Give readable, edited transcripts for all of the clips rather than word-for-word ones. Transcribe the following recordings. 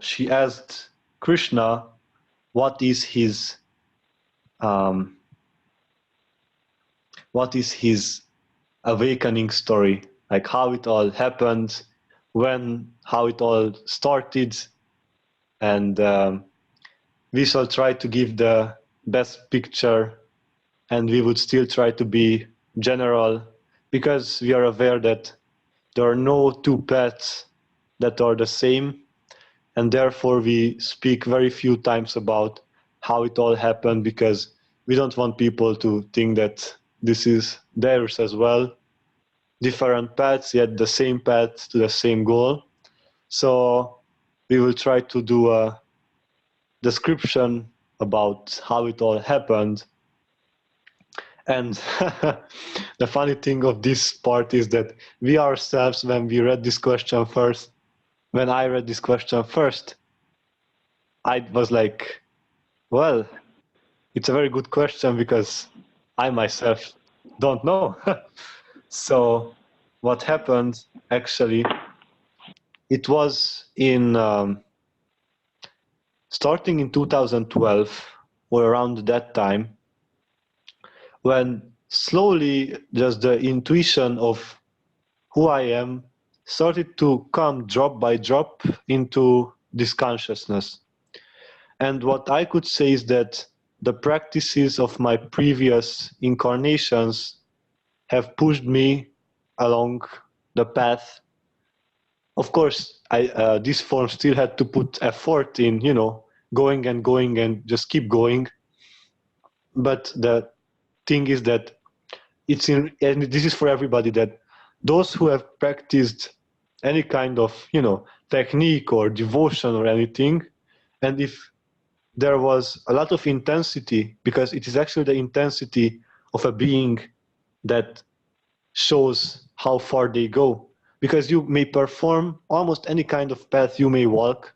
she asked Krishna, what is his awakening story, like how it all happened, how it all started, and we shall try to give the best picture, and we would still try to be general, because we are aware that there are no two paths that are the same, and therefore we speak very few times about how it all happened, because we don't want people to think that this is theirs as well. Different paths, yet the same path to the same goal. So we will try to do a description about how it all happened. And the funny thing of this part is that we ourselves, when I read this question first, I was like, well, it's a very good question, because I myself don't know. So what happened, actually, it was starting in 2012, or around that time, when slowly just the intuition of who I am started to come drop by drop into this consciousness. And what I could say is that the practices of my previous incarnations have pushed me along the path. Of course, this form still had to put effort in, going and going and just keep going. But the thing is that and this is for everybody, that those who have practiced any kind of, technique or devotion or anything, and if there was a lot of intensity, because it is actually the intensity of a being that shows how far they go. Because you may perform almost any kind of path you may walk,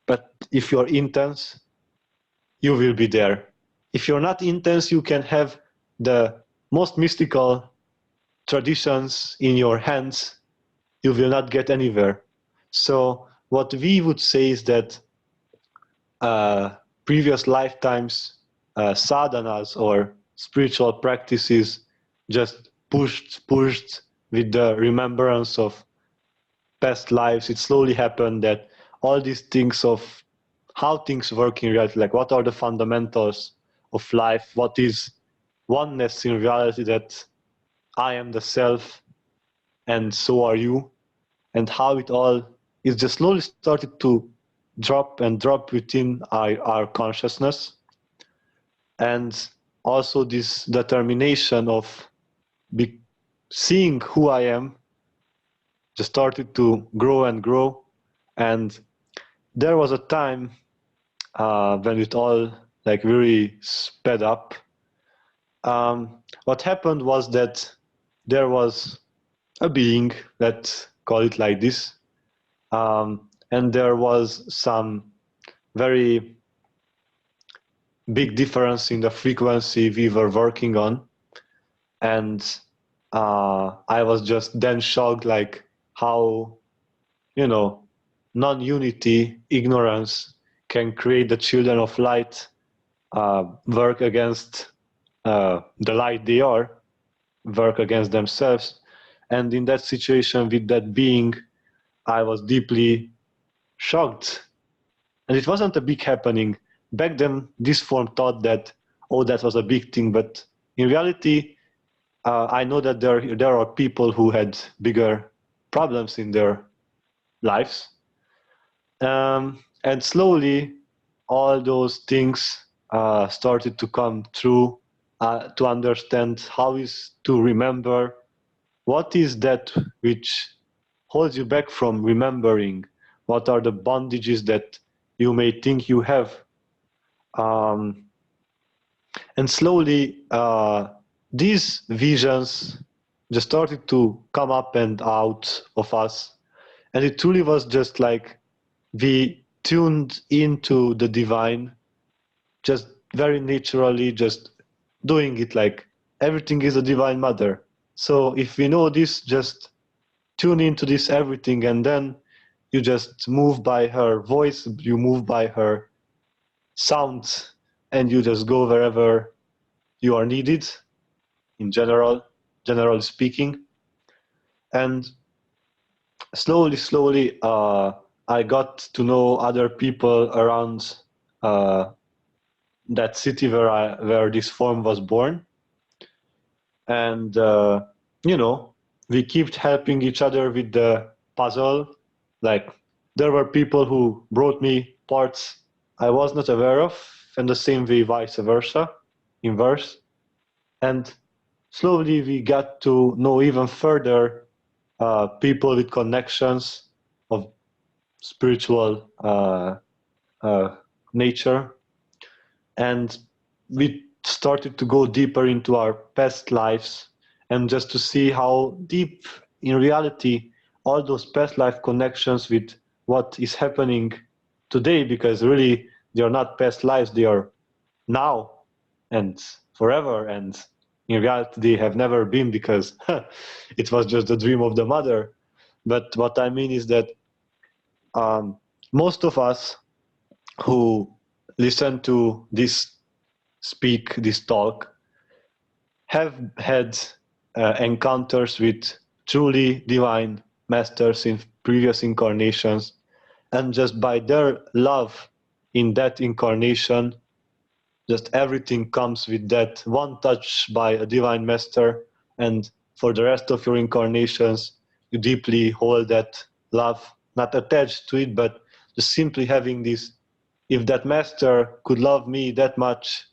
but if you're intense, you will be there. If you're not intense, you can have the most mystical traditions in your hands, you will not get anywhere. So what we would say is that previous lifetimes sadhanas or spiritual practices just pushed with the remembrance of past lives. It slowly happened that all these things of how things work in reality, like what are the fundamentals of life, what is oneness in reality, that I am the self and so are you, and how it all is just slowly started to drop and drop within our consciousness. And also this determination of seeing who I am just started to grow and grow. And there was a time when it all like really sped up. What happened was that there was a being, let's call it like this, and there was some very big difference in the frequency we were working on. And I was just then shocked, like how, non-unity, ignorance can create the children of light work against the light they are, work against themselves. And in that situation with that being, I was deeply shocked. And it wasn't a big happening. Back then, this form thought that, oh, that was a big thing. But in reality, I know that there are people who had bigger problems in their lives. And slowly, all those things started to come through, to understand how is to remember, what is that which holds you back from remembering, what are the bondages that you may think you have. And slowly, these visions just started to come up and out of us. And it truly was just like we tuned into the divine, just very naturally, just doing it like everything is a divine mother. So if we know this, just tune into this everything, and then you just move by her voice, you move by her sound, and you just go wherever you are needed, in general speaking. And slowly, I got to know other people around that city where this form was born. And we kept helping each other with the puzzle. Like, there were people who brought me parts I was not aware of, and the same way vice versa, inverse. And slowly we got to know even further people with connections of spiritual nature. And we started to go deeper into our past lives, and just to see how deep in reality all those past life connections with what is happening today, because really they are not past lives, they are now and forever, and in reality they have never been, because it was just the dream of the mother. But what I mean is that most of us who listen to this talk have had encounters with truly divine masters in previous incarnations, and just by their love in that incarnation, just everything comes with that one touch by a divine master, and for the rest of your incarnations you deeply hold that love, not attached to it, but just simply having this: if that master could love me that much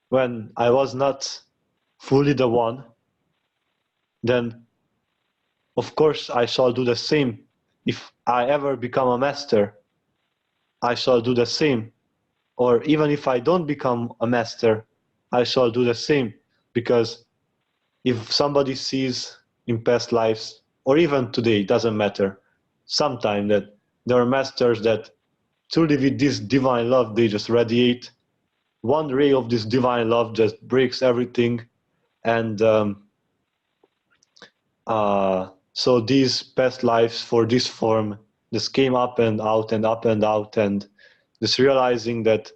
when I was not fully the one, then of course I shall do the same. If I ever become a master, I shall do the same. Or even if I don't become a master, I shall do the same. Because if somebody sees in past lives, or even today, it doesn't matter, sometime that there are masters that truly with this divine love, they just radiate. One ray of this divine love just breaks everything. And so these past lives for this form just came up and out and up and out, and just realizing that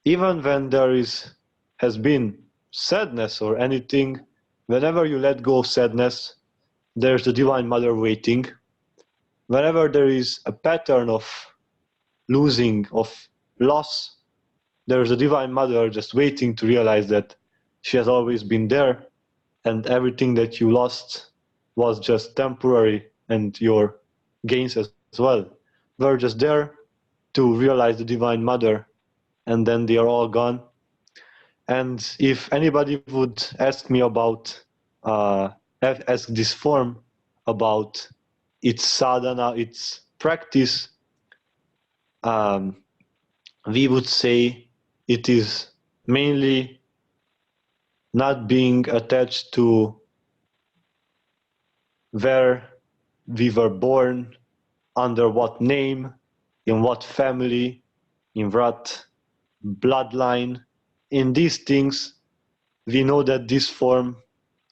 even when there has been sadness or anything, whenever you let go of sadness, there's the Divine Mother waiting. Whenever there is a pattern of losing, of loss, there's a Divine Mother just waiting to realize that she has always been there, and everything that you lost was just temporary, and your gains as well were just there to realize the Divine Mother, and then they are all gone. And if anybody would ask me about, ask this form about its sadhana, its practice, um, we would say it is mainly not being attached to where we were born, under what name, in what family, in what bloodline. In these things, we know that this form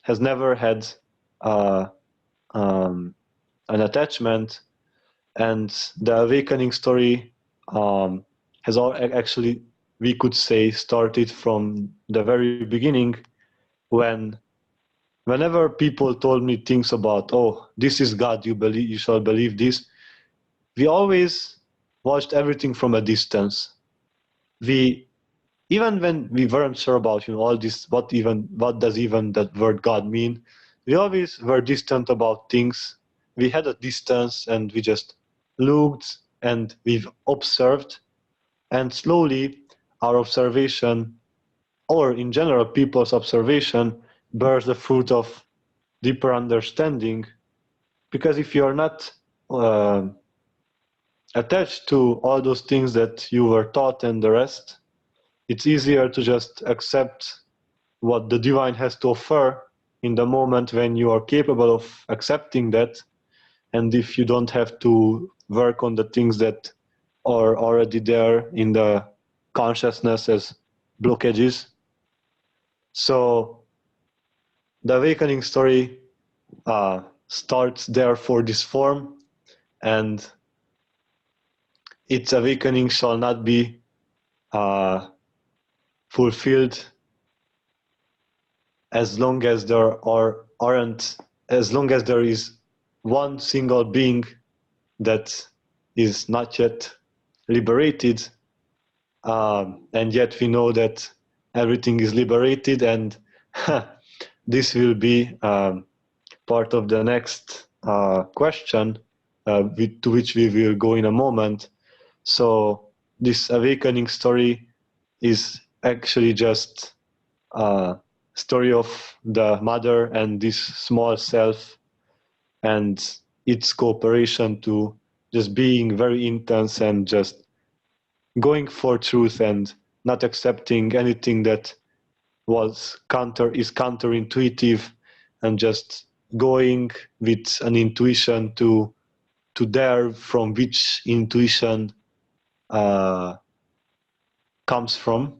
has never had uh, an attachment, and the awakening story has actually, we could say, started from the very beginning, whenever people told me things about, oh, this is God, you shall believe this, we always watched everything from a distance. We, even when we weren't sure about all this, what does even that word God mean, we always were distant about things. We had a distance, and we just looked and we've observed, and slowly our observation, or in general people's observation, bears the fruit of deeper understanding. Because if you're not attached to all those things that you were taught and the rest, it's easier to just accept what the divine has to offer in the moment when you are capable of accepting that, and if you don't have to work on the things that are already there in the consciousness as blockages. So the awakening story starts there for this form, and its awakening shall not be fulfilled as long as as long as there is one single being that is not yet liberated, and yet we know that everything is liberated, and this will be part of the next question, to which we will go in a moment. So this awakening story is actually just a story of the mother and this small self and its cooperation to just being very intense and just going for truth and not accepting anything that is counterintuitive, and just going with an intuition to dare from which intuition comes from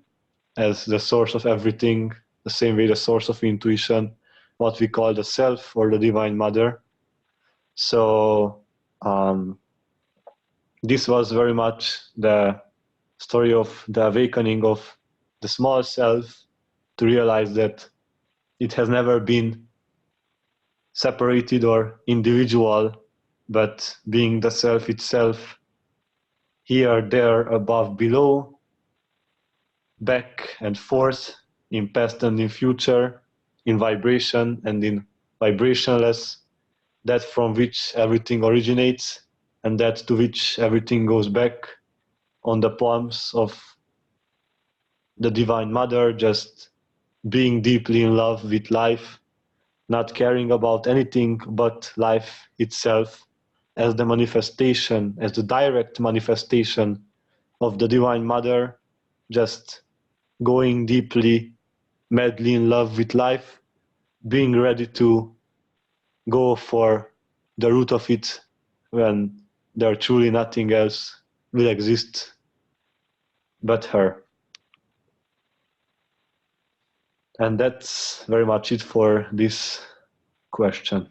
as the source of everything, the same way the source of intuition, what we call the self or the divine mother. So this was very much the story of the awakening of the small self to realize that it has never been separated or individual, but being the self itself, here, there, above, below, back and forth, in past and in future, in vibration and in vibrationless, that from which everything originates and that to which everything goes back, on the palms of the Divine Mother, just being deeply in love with life, not caring about anything but life itself, as the manifestation, as the direct manifestation of the Divine Mother, just going deeply, madly in love with life, being ready to go for the root of it when there truly nothing else will exist but her. And that's very much it for this question.